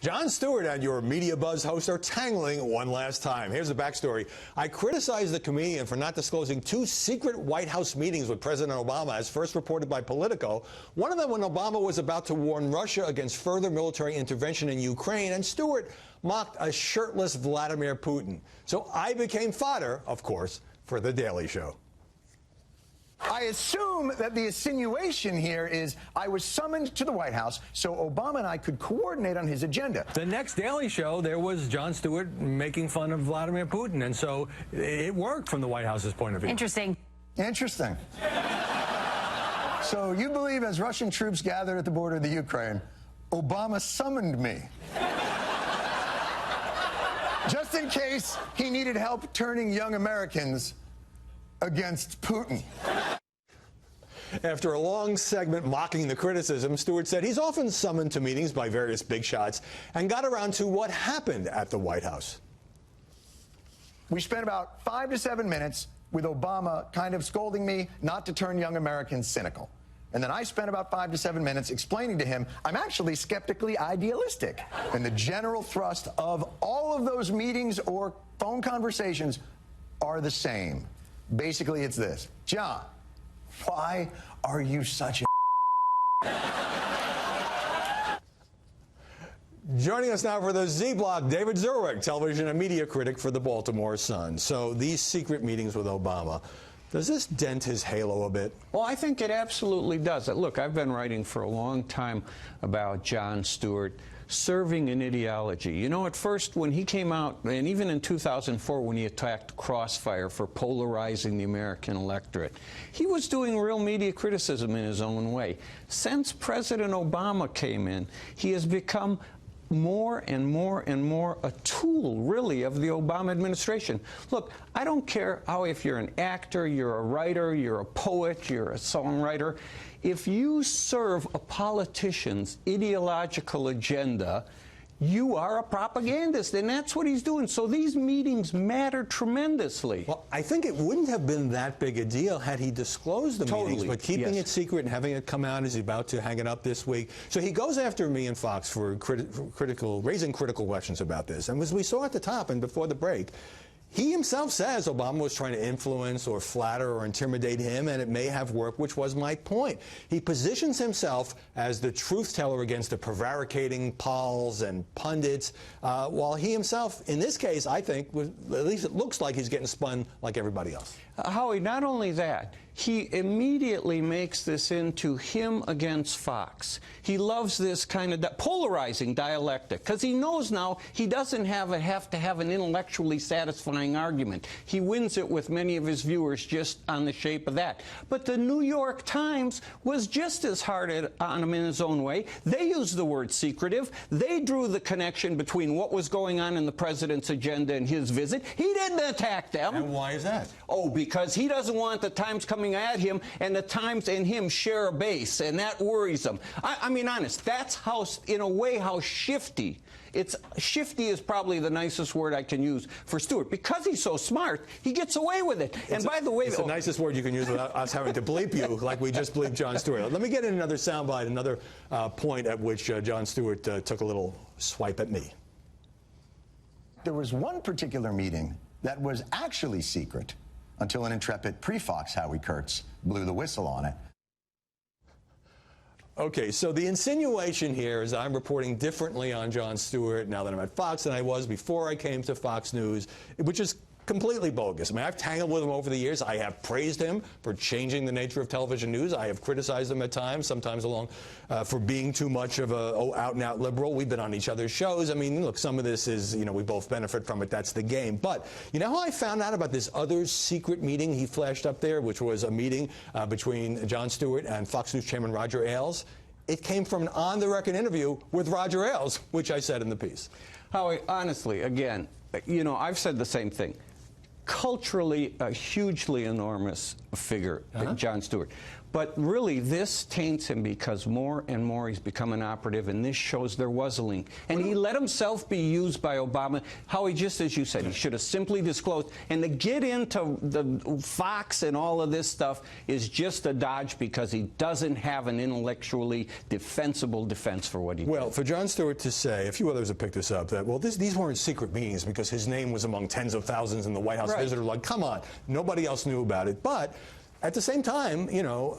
Jon Stewart and your Media Buzz host are tangling one last time. Here's the backstory. I criticized the comedian for not disclosing two secret White House meetings with President Obama, as first reported by Politico. One of them when Obama was about to warn Russia against further military intervention in Ukraine, and Stewart mocked a shirtless Vladimir Putin. So I became fodder, of course, for The Daily Show. I assume that the insinuation here is I was summoned to the White House so Obama and I could coordinate on his agenda. The next Daily Show, there was Jon Stewart making fun of Vladimir Putin, and so it worked from the White House's point of view. Interesting. Interesting. So you believe as Russian troops gathered at the border of the Ukraine, Obama summoned me? Just in case he needed help turning young Americans against Putin. After a long segment mocking the criticism, Stewart said he's often summoned to meetings by various big shots and got around to what happened at the White House. We spent about 5 to 7 minutes with Obama kind of scolding me not to turn young Americans cynical. And then I spent about 5 to 7 minutes explaining to him I'm actually skeptically idealistic. And the general thrust of all of those meetings or phone conversations are the same. Basically, it's this. John, why are you such a Joining us now for the Z-Block, David Zurwick, television and media critic for the Baltimore Sun. So these secret meetings with Obama, does this dent his halo a bit? Well, I think it absolutely does. Look, I've been writing for a long time about Jon Stewart serving an ideology. You know, at first when he came out, and even in 2004 when he attacked Crossfire for polarizing the American electorate, he was doing real media criticism in his own way. Since President Obama came in, he has become more and more and more a tool, really, of the Obama administration. Look, I don't care how, if you're an actor, you're a writer, you're a poet, you're a songwriter, if you serve a politician's ideological agenda, you are a propagandist, and that's what he's doing. So these meetings matter tremendously. Well, I think it wouldn't have been that big a deal had he disclosed the meetings, but keeping it secret and having it come out as he's about to hang it up this week. So he goes after me and Fox for raising critical questions about this. And as we saw at the top and before the break, he himself says Obama was trying to influence or flatter or intimidate him, and it may have worked, which was my point. He positions himself as the truth teller against the prevaricating pals and pundits, while he himself, in this case, I think, at least it looks like he's getting spun like everybody else. Howie, not only that, he immediately makes this into him against Fox. He loves this kind of polarizing dialectic because he knows now he doesn't have to have an intellectually satisfying argument. He wins it with many of his viewers just on the shape of that. But the New York Times was just as hard on him in his own way. They used the word secretive. They drew the connection between what was going on in the president's agenda and his visit. He didn't attack them. And why is that? Oh, because he doesn't want the Times coming at him, and the Times and him share a base, and that worries him. I mean, honest, that's how, in a way, how shifty. Shifty is probably the nicest word I can use for Stewart. Because he's so smart, he gets away with it. And by the way, it's the nicest word you can use without us having to bleep you, like we just bleeped Jon Stewart. Let me get in another soundbite, another point at which Jon Stewart took a little swipe at me. There was one particular meeting that was actually secret until an intrepid pre-Fox Howie Kurtz blew the whistle on it. Okay, so the insinuation here is I'm reporting differently on Jon Stewart now that I'm at Fox than I was before I came to Fox News, which is completely bogus. I mean, I've tangled with him over the years. I have praised him for changing the nature of television news. I have criticized him at times, sometimes along for being too much of a out-and-out liberal. We've been on each other's shows. I mean, look, some of this is, you know, we both benefit from it. That's the game. But you know how I found out about this other secret meeting he flashed up there, which was a meeting between Jon Stewart and Fox News chairman Roger Ailes? It came from an on-the-record interview with Roger Ailes, which I said in the piece. Howie, honestly, again, you know, I've said the same thing. Culturally, a hugely enormous figure, Jon Stewart. But really, this taints him because more and more he's become an operative, and this shows there was a link. And he let himself be used by Obama. Howie, just as you said, he should have simply disclosed. And to get into the Fox and all of this stuff is just a dodge because he doesn't have an intellectually defensible defense for what he did. Well, for Jon Stewart to say, a few others have picked this up, that, well, these weren't secret meetings because his name was among tens of thousands in the White House visitor. Like, come on, nobody else knew about it. But at the same time, you know,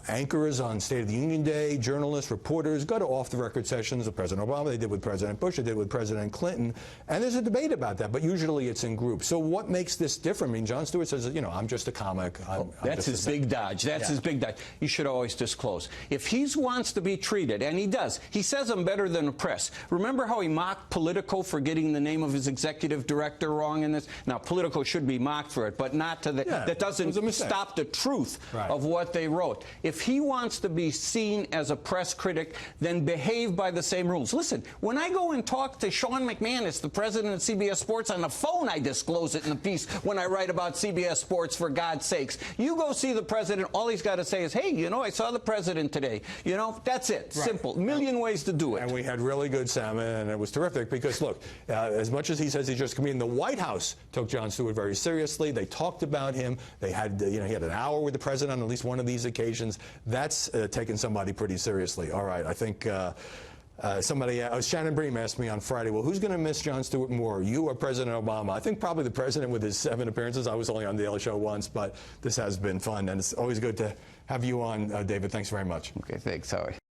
anchors on State of the Union Day, journalists, reporters go to off-the-record sessions with President Obama. They did with President Bush. They did with President Clinton. And there's a debate about that, but usually it's in groups. So what makes this different? I mean, Jon Stewart says, you know, I'm just a comic. That's his big dodge. That's his big dodge. You should always disclose. If he wants to be treated, and he does, he says I'm better than the press. Remember how he mocked Politico for getting the name of his executive director wrong in this? Now, Politico should be mocked for it, but not to the... that doesn't stop the truth of what they wrote. If he wants to be seen as a press critic, then behave by the same rules. Listen, when I go and talk to Sean McManus, the president of CBS Sports, on the phone, I disclose it in the piece when I write about CBS Sports, for God's sakes. You go see the president, all he's got to say is, hey, you know, I saw the president today. You know, that's it. Simple. A million ways to do it. And we had really good salmon, and it was terrific because, look, as much as he says he's just a comedian, the White House took Jon Stewart very seriously. They talked about him. They had, you know, he had an hour with the president on at least one of these occasions. That's taking somebody pretty seriously. All right, I think Shannon Bream asked me on Friday, well, who's going to miss Jon Stewart more, you or President Obama? I think probably the president with his 7 appearances. I was only on the Daily Show once, but this has been fun, and it's always good to have you on, David. Thanks very much. Okay, thanks, Howie.